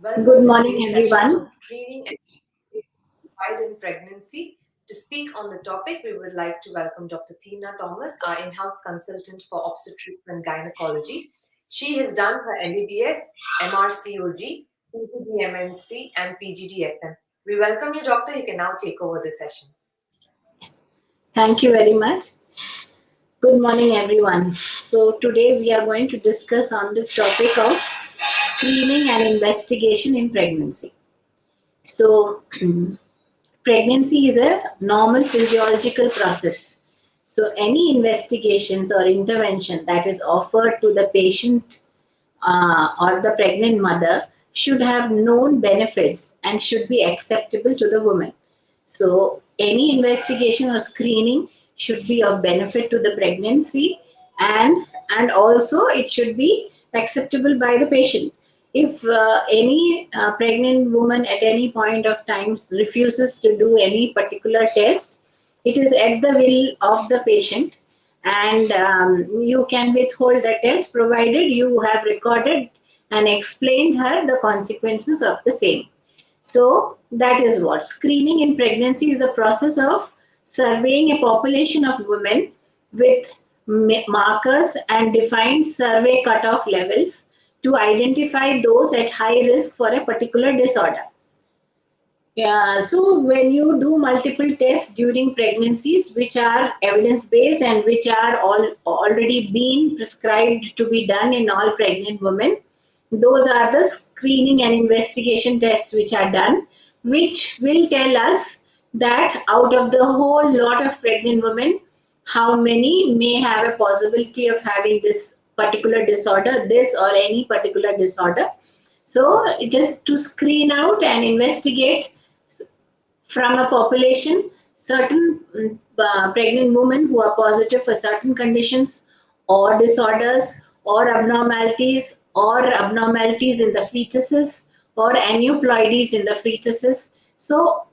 Welcome Good to morning, today's session on everyone. screening and pride in pregnancy. To speak on the topic, we would like to welcome Dr. Tina Thomas, our in-house consultant for obstetrics and gynecology. She has done her MBBS, MRCOG, PGDMNC, and PGDFM. We welcome you, Doctor. You can now take over the session. Thank you very much. Good morning, everyone. So, today we are going to discuss on the topic of screening and investigation in pregnancy. So, pregnancy is a normal physiological process. So, any investigations or intervention that is offered to the patient or the pregnant mother should have known benefits and should be acceptable to the woman. So, any investigation or screening should be of benefit to the pregnancy and also it should be acceptable by the patient. If any pregnant woman at any point of time refuses to do any particular test, it is at the will of the patient, and you can withhold the test provided you have recorded and explained her the consequences of the same. So that is what screening in pregnancy is, the process of surveying a population of women with markers and defined survey cutoff levels to identify those at high risk for a particular disorder. Yeah, so when you do multiple tests during pregnancies, which are evidence based and which are already been prescribed to be done in all pregnant women, those are the screening and investigation tests which are done, which will tell us that out of the whole lot of pregnant women, how many may have a possibility of having this particular disorder, this or any particular disorder. So it is to screen out and investigate from a population certain pregnant women who are positive for certain conditions or disorders or abnormalities in the fetuses or aneuploidies in the fetuses. So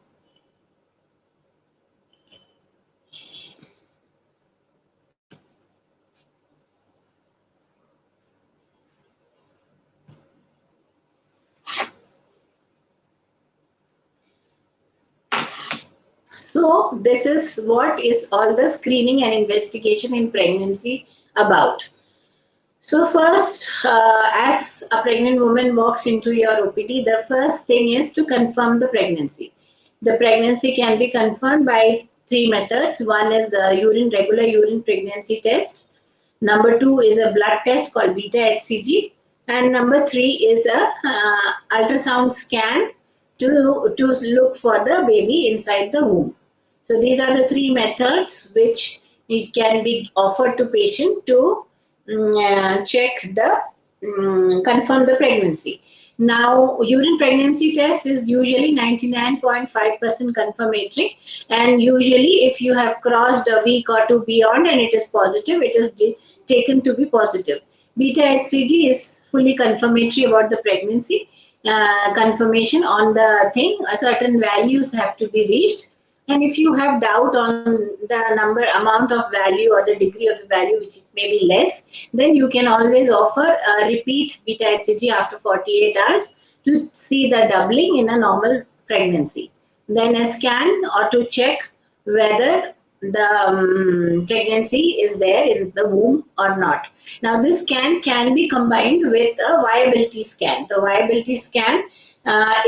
this is what is all the screening and investigation in pregnancy about. So first, as a pregnant woman walks into your OPD, the first thing is to confirm the pregnancy. The pregnancy can be confirmed by three methods. One is the regular urine pregnancy test. Number two is a blood test called beta HCG, and number three is a ultrasound scan to look for the baby inside the womb. So these are the three methods which it can be offered to patient to check the confirm the pregnancy. Now, urine pregnancy test is usually 99.5% confirmatory, and usually, if you have crossed a week or two beyond and it is positive, it is taken to be positive. Beta HCG is fully confirmatory about the pregnancy. Confirmation on the thing, certain values have to be reached, and if you have doubt on the amount of value or the degree of the value, which may be less, then you can always offer a repeat beta HCG after 48 hours to see the doubling in a normal pregnancy. Then a scan or to check whether the pregnancy is there in the womb or not. Now this scan can be combined with a viability scan. The viability scan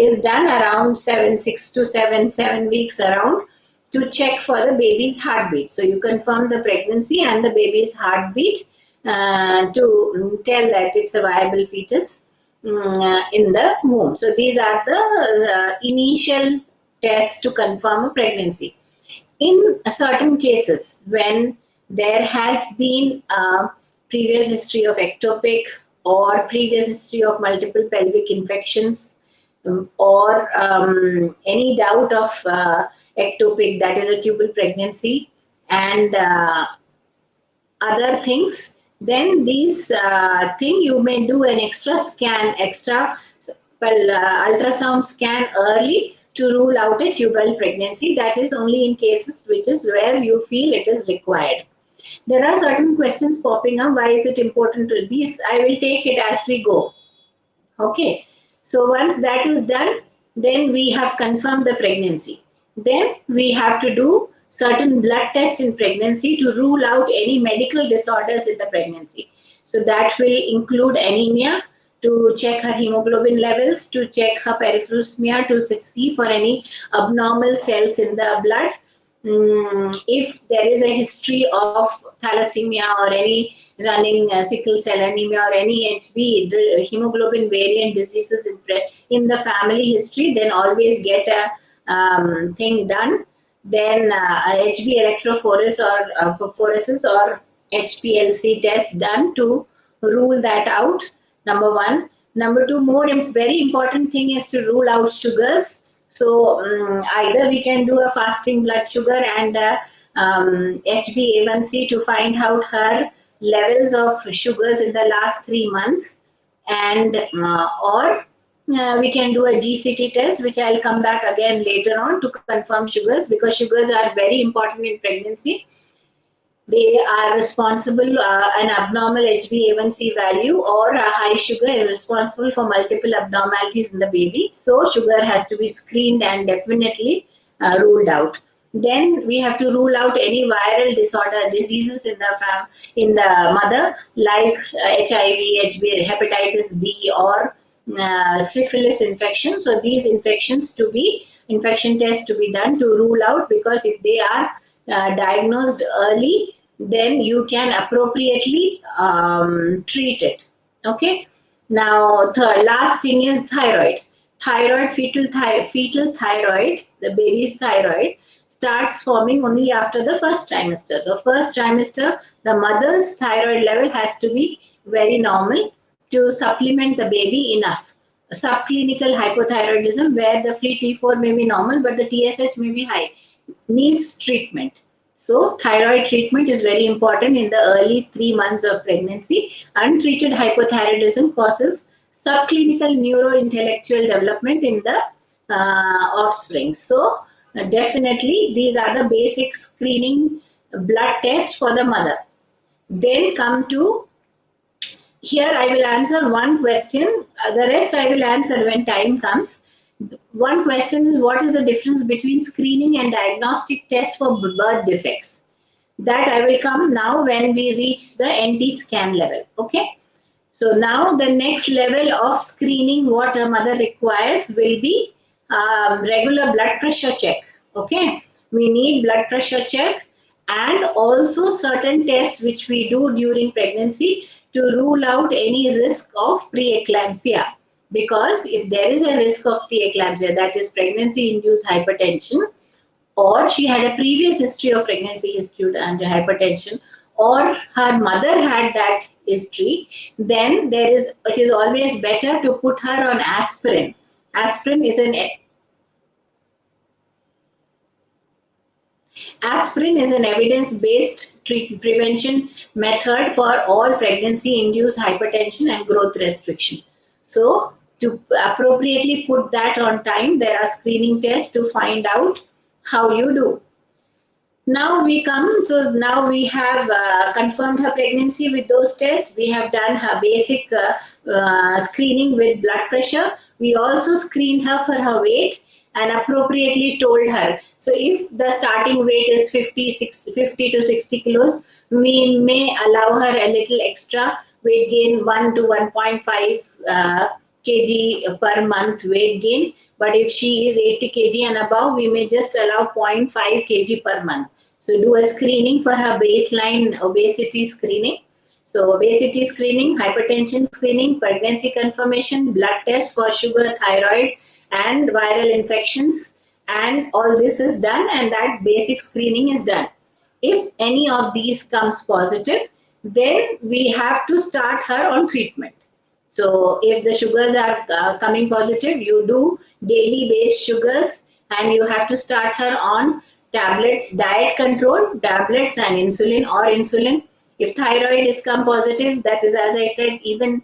is done around 6 to 7 weeks around to check for the baby's heartbeat. So you confirm the pregnancy and the baby's heartbeat to tell that it's a viable fetus in the womb. So these are the initial tests to confirm a pregnancy. In certain cases, when there has been a previous history of ectopic or previous history of multiple pelvic infections, or any doubt of ectopic, that is a tubal pregnancy, and other things, then these thing you may do an extra ultrasound scan early to rule out a tubal pregnancy. That is only in cases which is where you feel it is required. There are certain questions popping up. Why is it important to these? I will take it as we go. Okay. So once that is done, then we have confirmed the pregnancy. Then we have to do certain blood tests in pregnancy to rule out any medical disorders in the pregnancy. So that will include anemia, to check her hemoglobin levels, to check her peripheral smear, to see for any abnormal cells in the blood. If there is a history of thalassemia or any running sickle cell anemia or any HB, the hemoglobin variant diseases in the family history, then always get a thing done. Then HB electrophoresis or HPLC test done to rule that out. Number one. Number two, very important thing is to rule out sugars. So either we can do a fasting blood sugar and HbA1c to find out her levels of sugars in the last 3 months, and or we can do a GCT test, which I'll come back again later on to confirm sugars, because sugars are very important in pregnancy. They are responsible, an abnormal HbA1c value or a high sugar is responsible for multiple abnormalities in the baby. So sugar has to be screened and definitely ruled out. Then we have to rule out any viral diseases in the mother, like HIV, hepatitis B, or syphilis infection. So these infection tests to be done to rule out, because if they are diagnosed early, then you can appropriately treat it. Okay. Now, the last thing is thyroid. Fetal thyroid, the baby's thyroid, starts forming only after the first trimester. The first trimester, the mother's thyroid level has to be very normal to supplement the baby enough. Subclinical hypothyroidism, where the free T4 may be normal but the TSH may be high, needs treatment. So thyroid treatment is very important in the early 3 months of pregnancy. Untreated hypothyroidism causes subclinical neurointellectual development in the offspring. So definitely these are the basic screening blood tests for the mother. Then come to, here I will answer one question. The rest I will answer when time comes. One question is, what is the difference between screening and diagnostic tests for birth defects? That I will come now when we reach the NT scan level. Okay. So now the next level of screening what a mother requires will be regular blood pressure check. Okay. We need blood pressure check and also certain tests which we do during pregnancy to rule out any risk of preeclampsia. Because if there is a risk of preeclampsia, that is pregnancy induced hypertension, or she had a previous history of pregnancy history and hypertension, or her mother had that history, then it is always better to put her on aspirin. Aspirin is an evidence-based prevention method for all pregnancy-induced hypertension and growth restriction. So, to appropriately put that on time, there are screening tests to find out how you do. Now we have confirmed her pregnancy with those tests. We have done her basic screening with blood pressure. We also screened her for her weight and appropriately told her. So if the starting weight is 50 to 60 kilos, we may allow her a little extra weight gain, 1 to 1.5 kg per month weight gain. But if she is 80 kg and above, we may just allow 0.5 kg per month. So do a screening for her baseline obesity screening. So obesity screening, hypertension screening, pregnancy confirmation, blood test for sugar, thyroid, and viral infections, and all this is done, and that basic screening is done. If any of these comes positive, then we have to start her on treatment. So if the sugars are coming positive, you do daily based sugars, and you have to start her on tablets, diet control, tablets and insulin or insulin. If thyroid is come positive, that is, as I said, even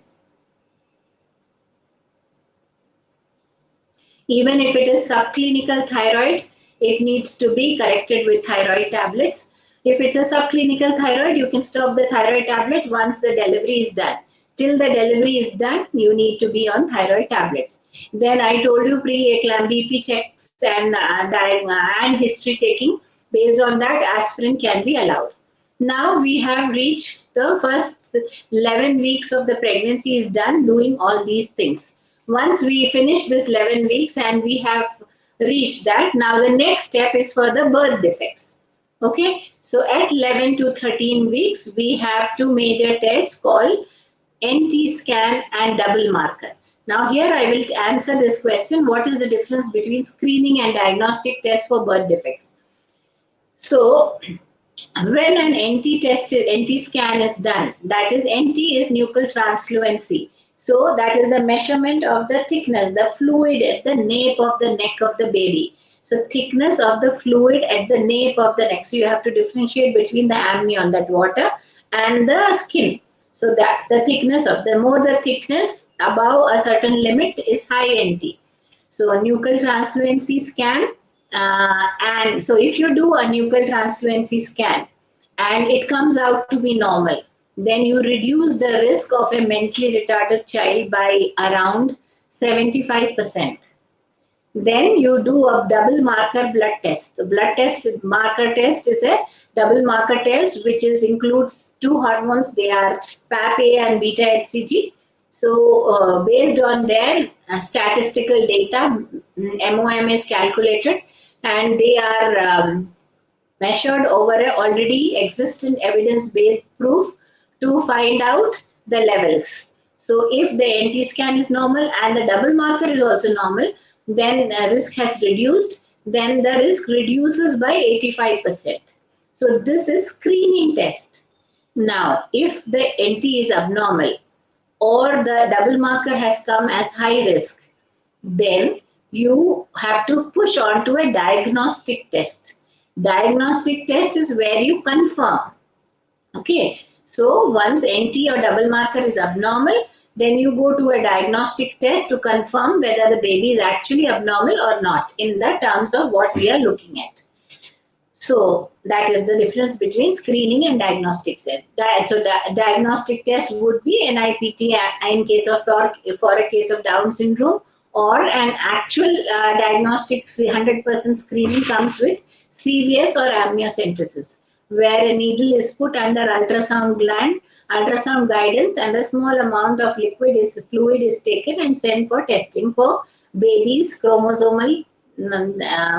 if it is subclinical thyroid, it needs to be corrected with thyroid tablets. If it's a subclinical thyroid, you can stop the thyroid tablet once the delivery is done. till the delivery is done, you need to be on thyroid tablets. Then I told you pre-eclampsia BP checks and history taking. Based on that, aspirin can be allowed. Now we have reached the first 11 weeks of the pregnancy is done doing all these things. Once we finish this 11 weeks and we have reached that, now the next step is for the birth defects. Okay, so at 11 to 13 weeks, we have two major tests called NT scan and double marker. Now here I will answer this question, what is the difference between screening and diagnostic tests for birth defects? So when an NT scan is done, that is NT is nuchal translucency. So that is the measurement of the thickness, the fluid at the nape of the neck of the baby. So thickness of the fluid at the nape of the neck. So you have to differentiate between the amnion, that water, and the skin. So that the thickness of the more the thickness above a certain limit is high NT. So a nuchal translucency scan, and so if you do a nuchal translucency scan and it comes out to be normal, then you reduce the risk of a mentally retarded child by around 75%. Then you do a double marker blood test. The blood test marker test is a double marker test which includes two hormones. They are PAP-A and beta HCG. So based on their statistical data, MOM is calculated and they are measured over a already existent evidence-based proof to find out the levels. So if the NT scan is normal and the double marker is also normal, then risk has reduced, then the risk reduces by 85%. So this is screening test. Now, if the NT is abnormal or the double marker has come as high risk, then you have to push on to a diagnostic test. Diagnostic test is where you confirm. Okay, so once NT or double marker is abnormal, then you go to a diagnostic test to confirm whether the baby is actually abnormal or not in the terms of what we are looking at. So that is the difference between screening and diagnostic test. So diagnostic test would be NIPT in case of for a case of Down syndrome, or an actual diagnostic 100% screening comes with CVS or amniocentesis, where a needle is put under ultrasound gland, ultrasound guidance, and a small amount of fluid is taken and sent for testing for baby's chromosomal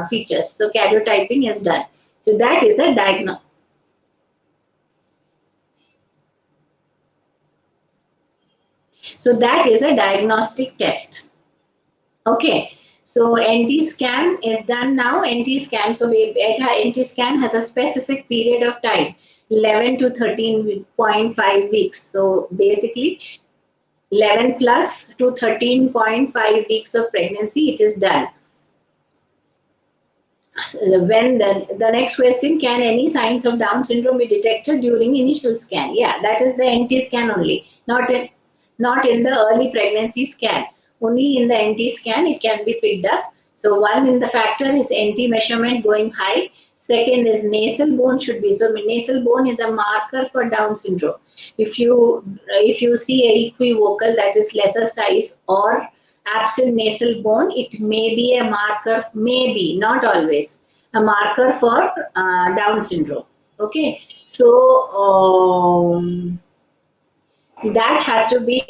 features. So karyotyping is done. So that is a diagnostic test. Okay. So NT scan is done now. NT scan. So NT scan has a specific period of time, 11 to 13.5 weeks. So basically 11 plus to 13.5 weeks of pregnancy, it is done. When the next question, can any signs of Down syndrome be detected during initial scan? Yeah, that is the NT scan only, not in the early pregnancy scan. Only in the NT scan it can be picked up. So one in the factor is NT measurement going high. Second is nasal bone should be. So nasal bone is a marker for Down syndrome. If you see a equivocal, that is lesser size, or absent nasal bone, it may be a marker, maybe, not always, a marker for Down syndrome. Okay, so that has to be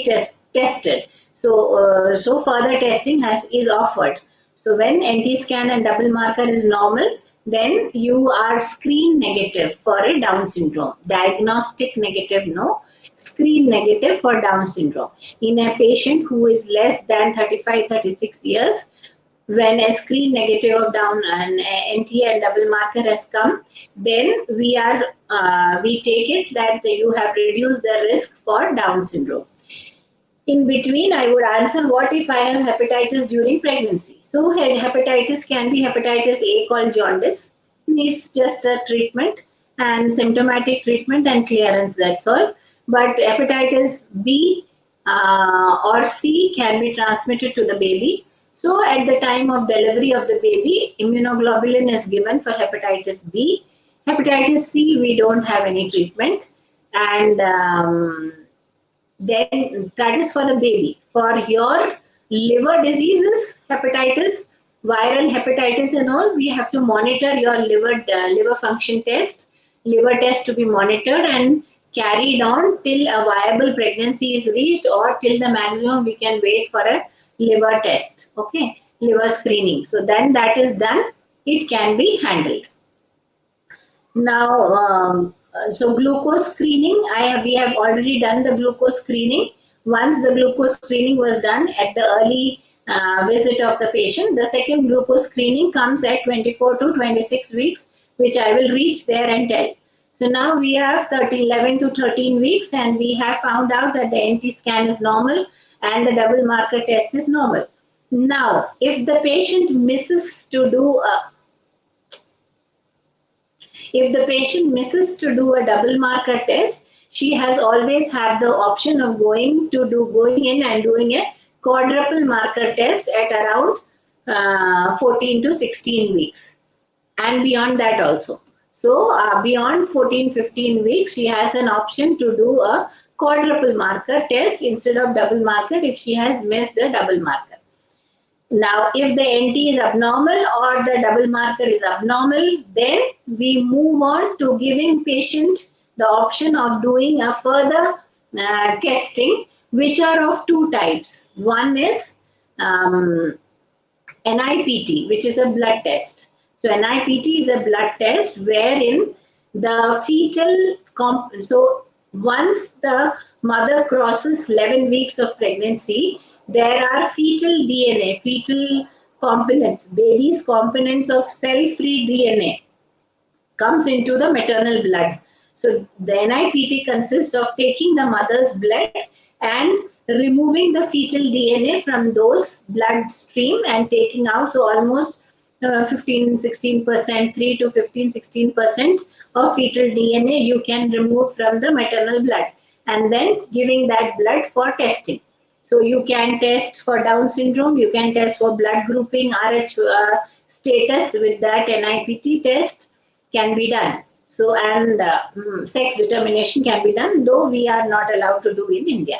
tested. So further testing is offered. So when NT scan and double marker is normal, then you are screen negative for a Down syndrome. Diagnostic negative, no. Screen negative for Down syndrome. In a patient who is less than 35-36 years, when a screen negative of Down and NT and double marker has come, then we take it that you have reduced the risk for Down syndrome. In between, I would answer, what if I have hepatitis during pregnancy? So hepatitis can be hepatitis A called jaundice, needs just a treatment and symptomatic treatment and clearance, that's all. But hepatitis B or C can be transmitted to the baby. So at the time of delivery of the baby, immunoglobulin is given for hepatitis B. Hepatitis C, we don't have any treatment. And then that is for the baby. For your liver diseases, hepatitis, viral hepatitis and all, we have to monitor your liver function test, liver test to be monitored and carried on till a viable pregnancy is reached, or till the maximum we can wait for a liver test, okay, liver screening. So then that is done, it can be handled. Now, so glucose screening, we have already done the glucose screening. Once the glucose screening was done at the early visit of the patient, the second glucose screening comes at 24 to 26 weeks, which I will reach there and tell. So now we have 11 to 13 weeks, and we have found out that the NT scan is normal and the double marker test is normal. Now, if the patient misses to do a if the patient misses to do a double marker test, she has always had the option of going in and doing a quadruple marker test at around 14 to 16 weeks and beyond that also. So beyond 14-15 weeks, she has an option to do a quadruple marker test instead of double marker if she has missed a double marker. Now, if the NT is abnormal or the double marker is abnormal, then we move on to giving patient the option of doing a further testing, which are of two types. One is NIPT, which is a blood test. So NIPT is a blood test wherein the so once the mother crosses 11 weeks of pregnancy, there are fetal DNA, fetal components, baby's components of cell-free DNA comes into the maternal blood. So the NIPT consists of taking the mother's blood and removing the fetal DNA from those blood stream and taking out, so almost 15-16%, 3 to 15-16% of fetal DNA you can remove from the maternal blood, and then giving that blood for testing. So you can test for Down syndrome, you can test for blood grouping, RH status with that NIPT test can be done. So, and sex determination can be done, though we are not allowed to do in India.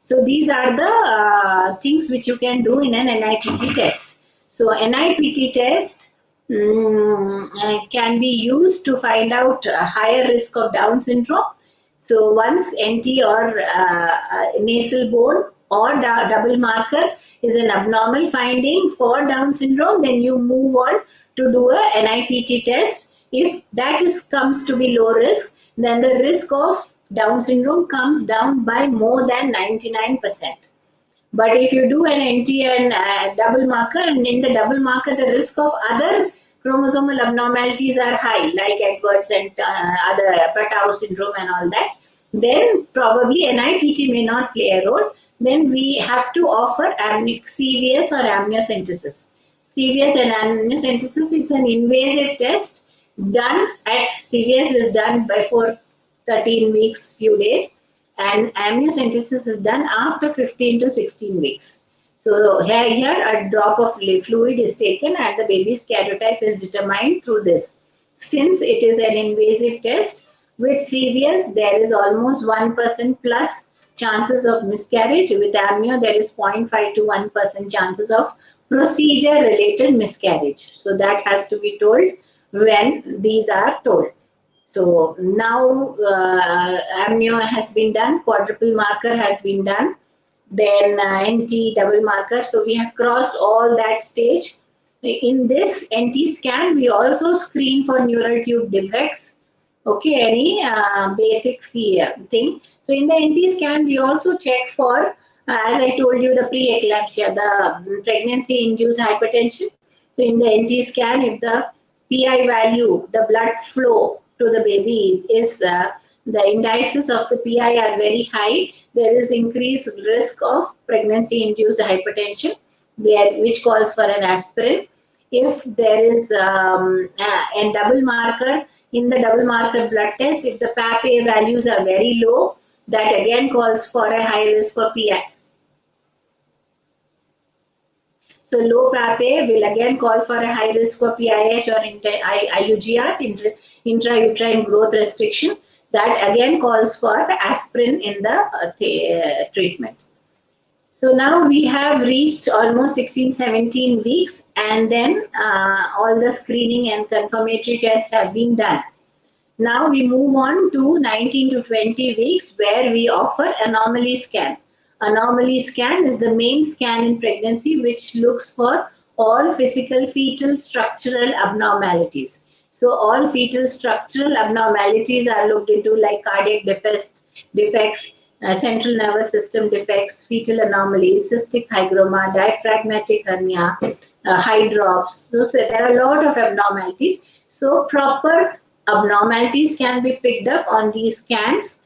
So these are the things which you can do in an NIPT test. So NIPT test can be used to find out a higher risk of Down syndrome. So once NT or nasal bone or double marker is an abnormal finding for Down syndrome, then you move on to do a NIPT test. If that comes to be low risk, then the risk of Down syndrome comes down by more than 99%. But if you do an NT and double marker, and in the double marker, the risk of other chromosomal abnormalities are high, like Edwards and other Patau syndrome and all that, then probably NIPT may not play a role. Then we have to offer CVS or amniocentesis. CVS and amniocentesis is an invasive test done at CVS is done before 13 weeks, few days, and amniocentesis is done after 15 to 16 weeks. So here a drop of fluid is taken and the baby's karyotype is determined through this. Since it is an invasive test, with CVS there is almost 1% plus chances of miscarriage. With amnio there is 0.5 to 1% chances of procedure related miscarriage. So that has to be told when these are told. So now amnio has been done, quadruple marker has been done, then NT double marker. So we have crossed all that stage. In this NT scan, we also screen for neural tube defects. Okay, any basic fear thing. So in the NT scan, we also check for, as I told you, the preeclampsia, the pregnancy-induced hypertension. So in the NT scan, if the PI value, the blood flow to the baby is the indices of the PI are very high, there is increased risk of pregnancy-induced hypertension, which calls for an aspirin. If there is a double marker, in the double marker blood test, if the PAP values are very low, that again calls for a high risk for PI. So low PAP will again call for a high risk for PIH or IUGR, intrauterine growth restriction. That again calls for aspirin in the treatment. So now we have reached almost 16, 17 weeks, and then all the screening and confirmatory tests have been done. Now we move on to 19 to 20 weeks where we offer anomaly scan. Anomaly scan is the main scan in pregnancy which looks for all physical fetal structural abnormalities. So all fetal structural abnormalities are looked into, like cardiac defects, central nervous system defects, fetal anomalies, cystic hygroma, diaphragmatic hernia, hydrops. So there are a lot of abnormalities. So proper abnormalities can be picked up on these scans,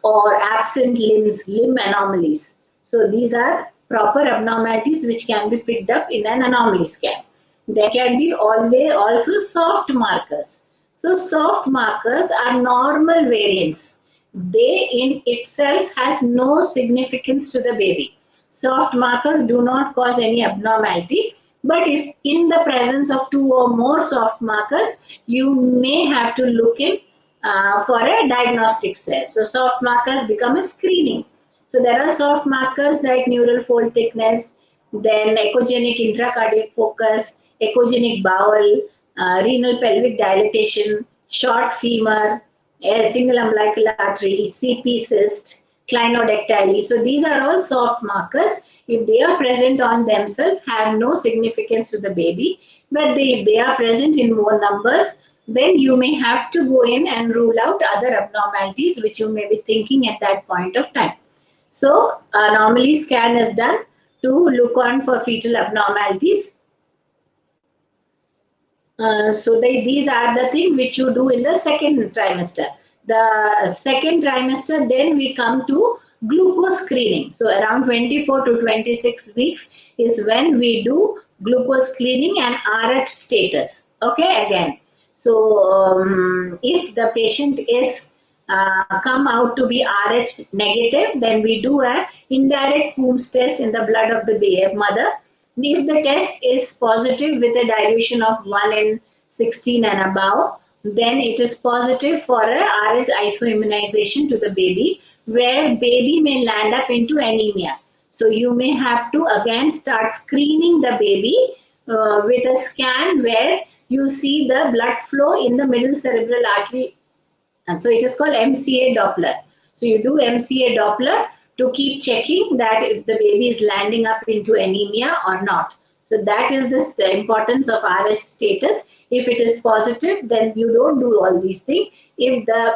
or absent limb anomalies. So these are proper abnormalities which can be picked up in an anomaly scan. There can be always also soft markers. So soft markers are normal variants. They in itself has no significance to the baby. Soft markers do not cause any abnormality, but if in the presence of two or more soft markers, you may have to look in for a diagnostic test. So soft markers become a screening. So there are soft markers like neural fold thickness, then echogenic intracardiac focus, echogenic bowel, renal pelvic dilatation, short femur, a single umbilical artery, CP cyst, clinodactyly. So these are all soft markers. If they are present on themselves, have no significance to the baby, but if they are present in more numbers, then you may have to go in and rule out other abnormalities which you may be thinking at that point of time. So anomaly scan is done to look on for fetal abnormalities. These are the things which you do in the second trimester. The second trimester, then we come to glucose screening. So around 24 to 26 weeks is when we do glucose screening and RH status. Okay, again. So if the patient is come out to be RH negative, then we do a indirect Coombs test in the blood of the mother. If the test is positive with a dilution of 1 in 16 and above, then it is positive for a RH isoimmunization to the baby, where baby may land up into anemia. So you may have to again start screening the baby with a scan where you see the blood flow in the middle cerebral artery, and so it is called MCA Doppler. So you do MCA Doppler to keep checking that if the baby is landing up into anemia or not. So that is the importance of RH status. If it is positive, then you don't do all these things. If the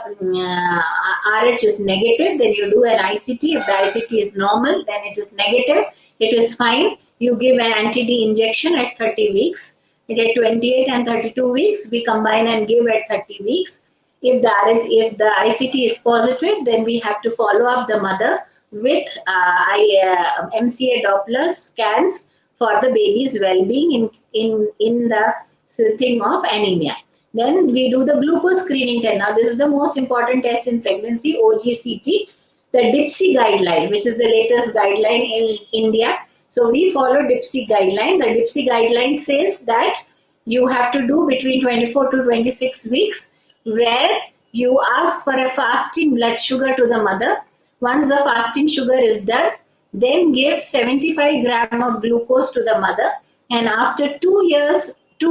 RH is negative, then you do an ICT. If the ICT is normal, then it is negative. It is fine. You give an anti-D injection at 30 weeks. At 28 and 32 weeks, we combine and give at 30 weeks. If the ICT is positive, then we have to follow up the mother with MCA Doppler scans for the baby's well-being in the thing of anemia. Then we do the glucose screening test. Now this is the most important test in pregnancy, OGCT, the DIPSI guideline, which is the latest guideline in India. So we follow DIPSI guideline. The DIPSI guideline says that you have to do between 24 to 26 weeks, where you ask for a fasting blood sugar to the mother. Once the fasting sugar is done, then give 75 gram of glucose to the mother, and after 2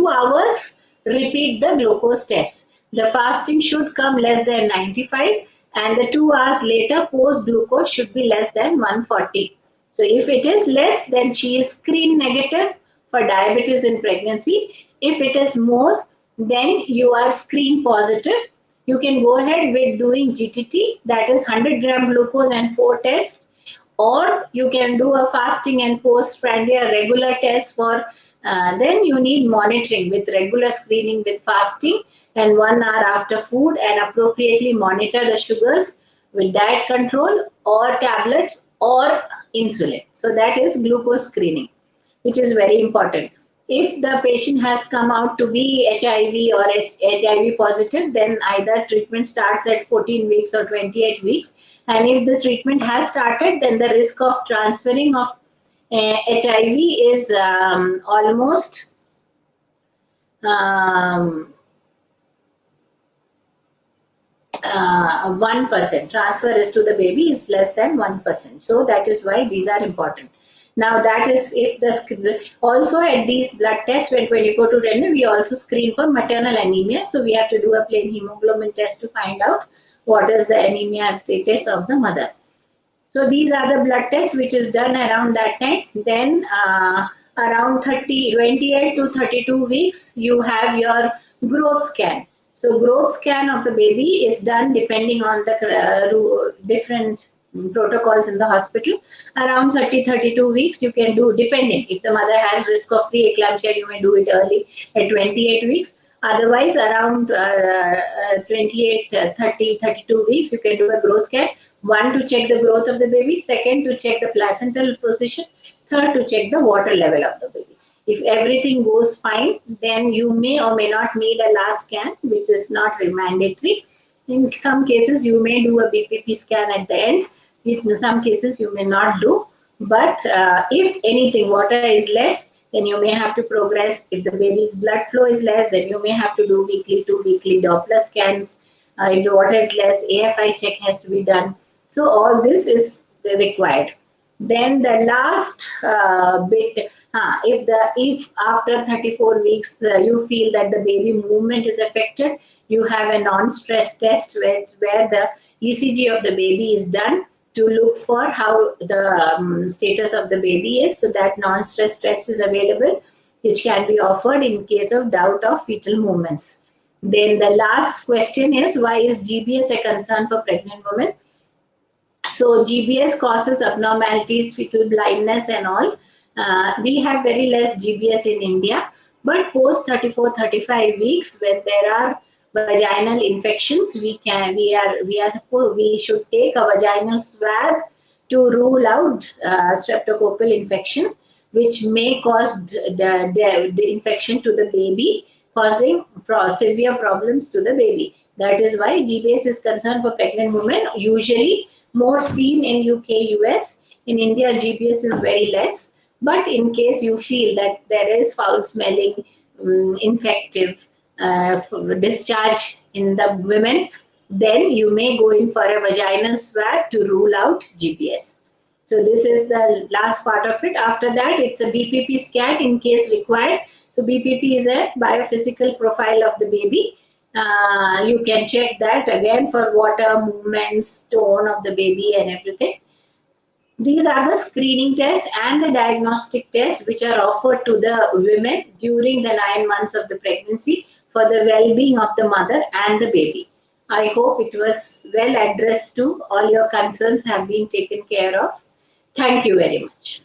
hours, repeat the glucose test. The fasting should come less than 95, and the 2 hours later post glucose should be less than 140. So if it is less, then she is screen negative for diabetes in pregnancy. If it is more, then you are screen positive. You can go ahead with doing GTT, that is 100 gram glucose and 4 tests, or you can do a fasting and postprandial regular test for, then you need monitoring with regular screening with fasting and 1 hour after food, and appropriately monitor the sugars with diet control or tablets or insulin. So that is glucose screening, which is very important. If the patient has come out to be HIV or HIV positive, then either treatment starts at 14 weeks or 28 weeks. And if the treatment has started, then the risk of transferring of HIV is almost um, 1%. Transfer is to the baby is less than 1%. So that is why these are important. Now that is if also at these blood tests when 24 to 10 we also screen for maternal anemia. So we have to do a plain hemoglobin test to find out what is the anemia status of the mother. So these are the blood tests which is done around that time. Then around 28 to 32 weeks, you have your growth scan. So growth scan of the baby is done depending on the different protocols in the hospital. Around 30-32 weeks, you can do depending. If the mother has risk of preeclampsia, you may do it early at 28 weeks. Otherwise, around 28, 30, 32 weeks, you can do a growth scan. One, to check the growth of the baby. Second, to check the placental position. Third, to check the water level of the baby. If everything goes fine, then you may or may not need a last scan, which is not mandatory. In some cases, you may do a Bpp scan at the end. In some cases, you may not do. But if anything, water is less, then you may have to progress. If the baby's blood flow is less, then you may have to do weekly, 2 weekly Doppler scans. If the water is less, AFI check has to be done. So all this is required. Then the last bit, if after 34 weeks you feel that the baby movement is affected, you have a non-stress test where the ECG of the baby is done to look for how the status of the baby is. So that non-stress test is available, which can be offered in case of doubt of fetal movements. Then the last question is, why is GBS a concern for pregnant women? So GBS causes abnormalities, fetal blindness and all. We have very less GBS in India, but post 34-35 weeks, when there are vaginal infections, we should take a vaginal swab to rule out streptococcal infection, which may cause the infection to the baby, causing severe problems to the baby. That is why GBS is concerned for pregnant women. Usually more seen in UK, US. In India, GBS is very less. But in case you feel that there is foul smelling, infective discharge in the women, then you may go in for a vaginal swab to rule out GBS. So this is the last part of it. After that, it's a Bpp scan in case required. So Bpp is a biophysical profile of the baby. You can check that again for water, movements, tone of the baby and everything. These are the screening tests and the diagnostic tests which are offered to the women during the 9 months of the pregnancy for the well-being of the mother and the baby. I hope it was well addressed to all your concerns have been taken care of. Thank you very much.